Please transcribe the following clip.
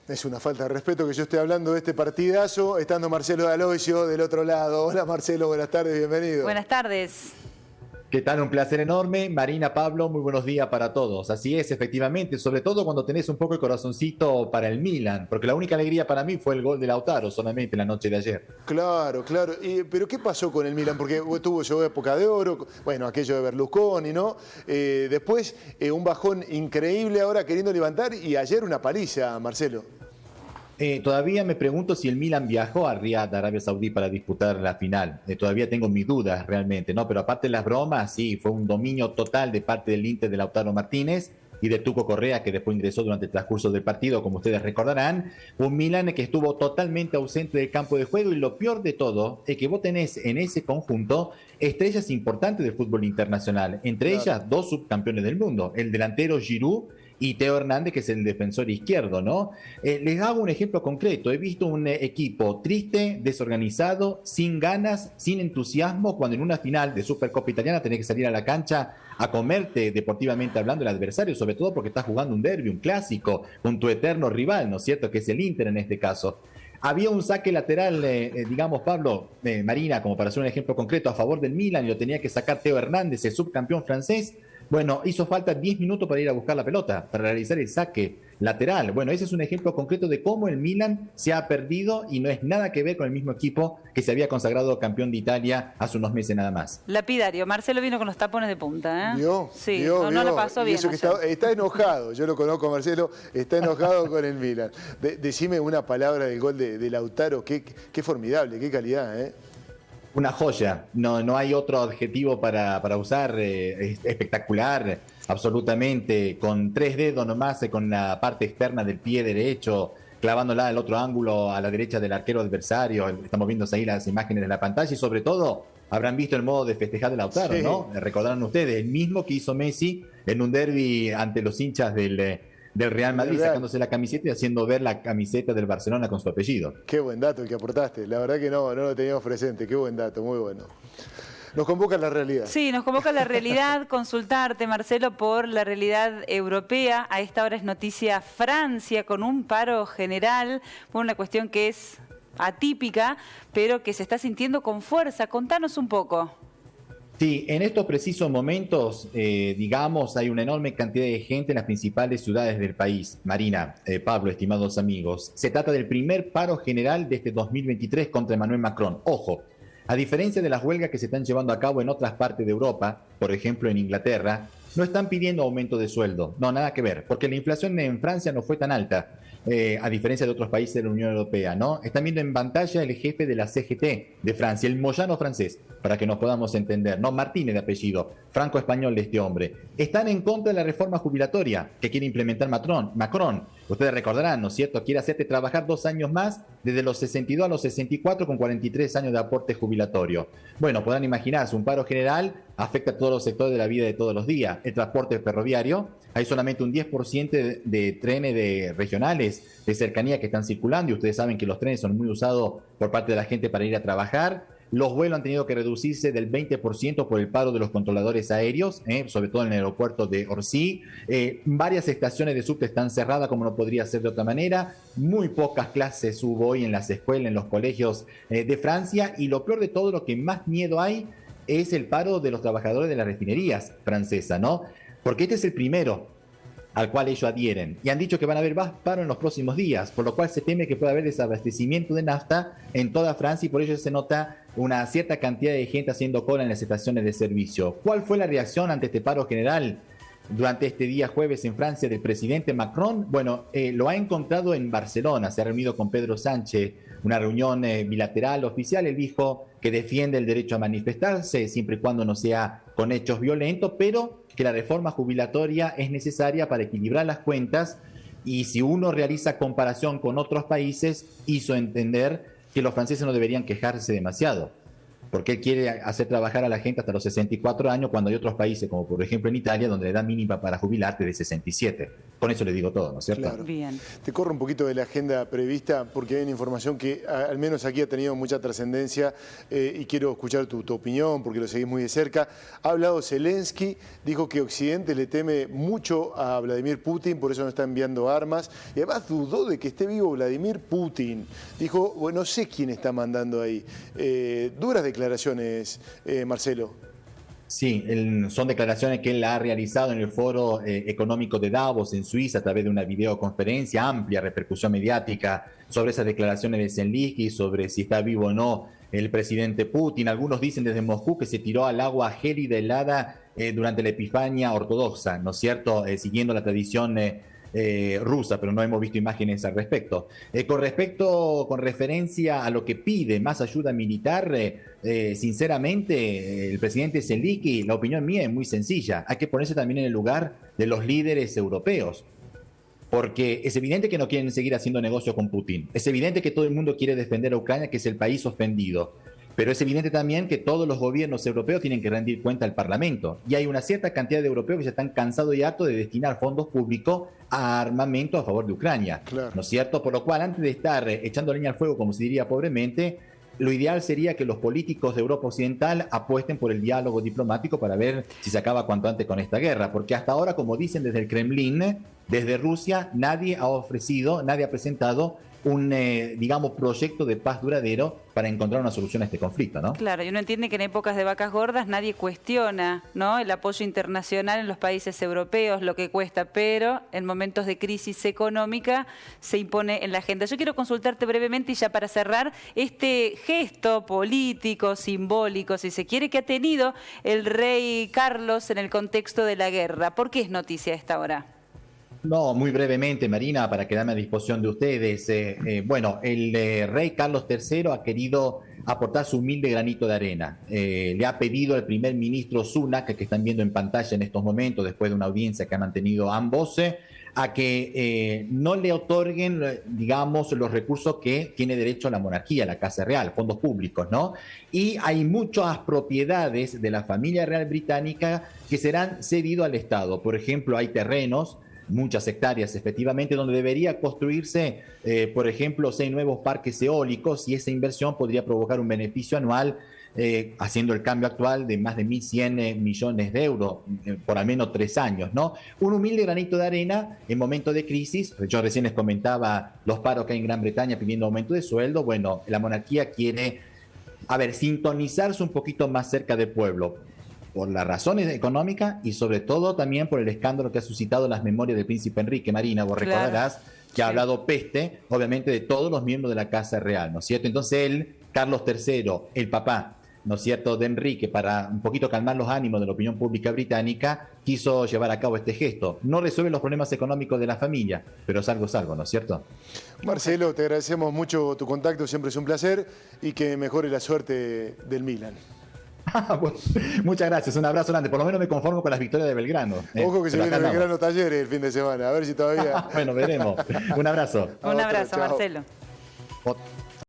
Es una falta de respeto que yo esté hablando de este partidazo, estando Marcelo D'Aloisio del otro lado. Hola Marcelo, buenas tardes, bienvenido. Buenas tardes. ¿Qué tal? Un placer enorme. Marina, Pablo, muy buenos días para todos. Así es, efectivamente, sobre todo cuando tenés un poco el corazoncito para el Milan, porque la única alegría para mí fue el gol de Lautaro solamente la noche de ayer. Claro. Pero ¿qué pasó con el Milan? Porque tuvo su época de oro, bueno, aquello de Berlusconi, ¿no? Después un bajón increíble ahora queriendo levantar y ayer una paliza, Marcelo. Todavía me pregunto si el Milan viajó a Riad, Arabia Saudí, para disputar la final. Todavía tengo mis dudas realmente, ¿no? Pero aparte de las bromas, sí, fue un dominio total de parte del Inter de Lautaro Martínez y de Tuco Correa, que después ingresó durante el transcurso del partido, como ustedes recordarán. Un Milan que estuvo totalmente ausente del campo de juego, y lo peor de todo es que vos tenés en ese conjunto estrellas importantes del fútbol internacional, entre ellas dos subcampeones del mundo, el delantero Giroud y Teo Hernández, que es el defensor izquierdo, ¿no? Les hago un ejemplo concreto. He visto un equipo triste, desorganizado, sin ganas, sin entusiasmo, cuando en una final de Supercopa Italiana tenés que salir a la cancha a comerte, deportivamente hablando, el adversario, sobre todo porque estás jugando un derbi, un clásico, con tu eterno rival, ¿no es cierto?, que es el Inter en este caso. Había un saque lateral, digamos, Pablo, Marina, como para hacer un ejemplo concreto, a favor del Milan, y lo tenía que sacar Teo Hernández, el subcampeón francés. Bueno, hizo falta 10 minutos para ir a buscar la pelota, para realizar el saque lateral. Bueno, ese es un ejemplo concreto de cómo el Milan se ha perdido y no es nada que ver con el mismo equipo que se había consagrado campeón de Italia hace unos meses nada más. Lapidario. Marcelo vino con los tapones de punta, ¿eh? ¿Vio? Sí, ¿Vio? no lo pasó bien. Eso que está enojado, yo lo conozco, Marcelo, está enojado con el Milan. Decime una palabra del gol de Lautaro, qué formidable, qué calidad, ¿eh? Una joya, no hay otro adjetivo para usar, espectacular, absolutamente, con 3 dedos nomás, con la parte externa del pie derecho, clavándola al otro ángulo, a la derecha del arquero adversario. Estamos viendo ahí las imágenes de la pantalla y sobre todo habrán visto el modo de festejar de Lautaro, sí, ¿no? Recordarán ustedes, el mismo que hizo Messi en un derbi ante los hinchas del Real Madrid, sacándose la camiseta y haciendo ver la camiseta del Barcelona con su apellido. Qué buen dato el que aportaste, la verdad que no lo teníamos presente, qué buen dato, muy bueno. Nos convoca la realidad. Sí, nos convoca la realidad, consultarte, Marcelo, por la realidad europea. A esta hora es noticia Francia con un paro general por una cuestión que es atípica, pero que se está sintiendo con fuerza. Contanos un poco. Sí, en estos precisos momentos, digamos, hay una enorme cantidad de gente en las principales ciudades del país. Marina, Pablo, estimados amigos, se trata del primer paro general de este 2023 contra Emmanuel Macron. Ojo, a diferencia de las huelgas que se están llevando a cabo en otras partes de Europa, por ejemplo en Inglaterra, no están pidiendo aumento de sueldo. No, nada que ver, porque la inflación en Francia no fue tan alta, a diferencia de otros países de la Unión Europea, ¿no? Están viendo en pantalla el jefe de la CGT de Francia, el Moyano francés, para que nos podamos entender, ¿no? Martínez de apellido, franco-español de este hombre. Están en contra de la reforma jubilatoria que quiere implementar Macron. Ustedes recordarán, ¿no es cierto? Quiere hacerte trabajar 2 años más, desde los 62 a los 64, con 43 años de aporte jubilatorio. Bueno, podrán imaginarse, un paro general afecta a todos los sectores de la vida de todos los días. El transporte ferroviario, hay solamente un 10% de trenes regionales de cercanía que están circulando, y ustedes saben que los trenes son muy usados por parte de la gente para ir a trabajar. Los vuelos han tenido que reducirse del 20% por el paro de los controladores aéreos, sobre todo en el aeropuerto de Orly. Varias estaciones de subte están cerradas, como no podría ser de otra manera. Muy pocas clases hubo hoy en las escuelas, en los colegios de Francia. Y lo peor de todo, lo que más miedo hay, es el paro de los trabajadores de las refinerías francesas, ¿no? Porque este es el primero al cual ellos adhieren, y han dicho que van a haber más paro en los próximos días, por lo cual se teme que pueda haber desabastecimiento de nafta en toda Francia, y por ello se nota una cierta cantidad de gente haciendo cola en las estaciones de servicio. ¿Cuál fue la reacción ante este paro general durante este día jueves en Francia del presidente Macron? Bueno, lo ha encontrado en Barcelona, se ha reunido con Pedro Sánchez, una reunión bilateral oficial. Él dijo que defiende el derecho a manifestarse siempre y cuando no sea con hechos violentos, pero que la reforma jubilatoria es necesaria para equilibrar las cuentas, y si uno realiza comparación con otros países, hizo entender que los franceses no deberían quejarse demasiado, porque él quiere hacer trabajar a la gente hasta los 64 años, cuando hay otros países, como por ejemplo en Italia, donde la edad mínima para jubilarte es de 67. Con eso le digo todo, ¿no es cierto? Claro. Bien. Te corro un poquito de la agenda prevista porque hay una información que al menos aquí ha tenido mucha trascendencia y quiero escuchar tu opinión porque lo seguís muy de cerca. Ha hablado Zelensky, dijo que Occidente le teme mucho a Vladimir Putin, por eso no está enviando armas y además dudó de que esté vivo Vladimir Putin. Dijo, bueno, no sé quién está mandando ahí. Duras declaraciones, Marcelo. Sí, son declaraciones que él ha realizado en el Foro Económico de Davos en Suiza a través de una videoconferencia, amplia repercusión mediática sobre esas declaraciones de Zelensky, sobre si está vivo o no el presidente Putin. Algunos dicen desde Moscú que se tiró al agua gélida helada durante la Epifania ortodoxa, ¿no es cierto? Siguiendo la tradición rusa, pero no hemos visto imágenes al respecto. Con referencia a lo que pide más ayuda militar, sinceramente, el presidente Zelensky, la opinión mía es muy sencilla. Hay que ponerse también en el lugar de los líderes europeos. Porque es evidente que no quieren seguir haciendo negocio con Putin. Es evidente que todo el mundo quiere defender a Ucrania, que es el país ofendido. Pero es evidente también que todos los gobiernos europeos tienen que rendir cuenta al Parlamento. Y hay una cierta cantidad de europeos que ya están cansados y hartos de destinar fondos públicos a armamento a favor de Ucrania. Claro. ¿No es cierto? Por lo cual, antes de estar echando leña al fuego, como se diría pobremente, lo ideal sería que los políticos de Europa Occidental apuesten por el diálogo diplomático para ver si se acaba cuanto antes con esta guerra. Porque hasta ahora, como dicen desde el Kremlin, desde Rusia, nadie ha presentado un, digamos, proyecto de paz duradero para encontrar una solución a este conflicto, ¿no? Claro, y uno entiende que en épocas de vacas gordas nadie cuestiona, ¿no?, el apoyo internacional en los países europeos, lo que cuesta, pero en momentos de crisis económica se impone en la agenda. Yo quiero consultarte brevemente y ya para cerrar, este gesto político, simbólico, si se quiere, que ha tenido el rey Carlos en el contexto de la guerra. ¿Por qué es noticia a esta hora? No, muy brevemente, Marina, para quedarme a disposición de ustedes. Bueno, el rey Carlos III ha querido aportar su humilde granito de arena. Le ha pedido al primer ministro Sunak, que están viendo en pantalla en estos momentos, después de una audiencia que han mantenido ambos, a que no le otorguen, digamos, los recursos que tiene derecho la monarquía, la Casa Real, fondos públicos, ¿no? Y hay muchas propiedades de la familia real británica que serán cedidos al Estado. Por ejemplo, hay terrenos, muchas hectáreas efectivamente, donde debería construirse, por ejemplo, 6 nuevos parques eólicos y esa inversión podría provocar un beneficio anual, haciendo el cambio actual de más de 1.100 millones de euros por al menos 3 años, ¿no? Un humilde granito de arena en momentos de crisis. Yo recién les comentaba los paros que hay en Gran Bretaña pidiendo aumento de sueldo. Bueno, la monarquía quiere, sintonizarse un poquito más cerca del pueblo, por las razones económicas y sobre todo también por el escándalo que ha suscitado las memorias del príncipe Enrique. Marina, vos recordarás que ha hablado peste, obviamente, de todos los miembros de la Casa Real, ¿no es cierto? Entonces él, Carlos III, el papá, ¿no es cierto?, de Enrique, para un poquito calmar los ánimos de la opinión pública británica, quiso llevar a cabo este gesto. No resuelve los problemas económicos de la familia, pero es algo, ¿no es cierto? Marcelo, te agradecemos mucho tu contacto, siempre es un placer y que mejore la suerte del Milan. Bueno, muchas gracias, un abrazo grande. Por lo menos me conformo con las victorias de Belgrano. Ojo que se viene Belgrano Talleres el fin de semana, a ver si todavía... Bueno, veremos. Un abrazo. Un abrazo, chao. Marcelo.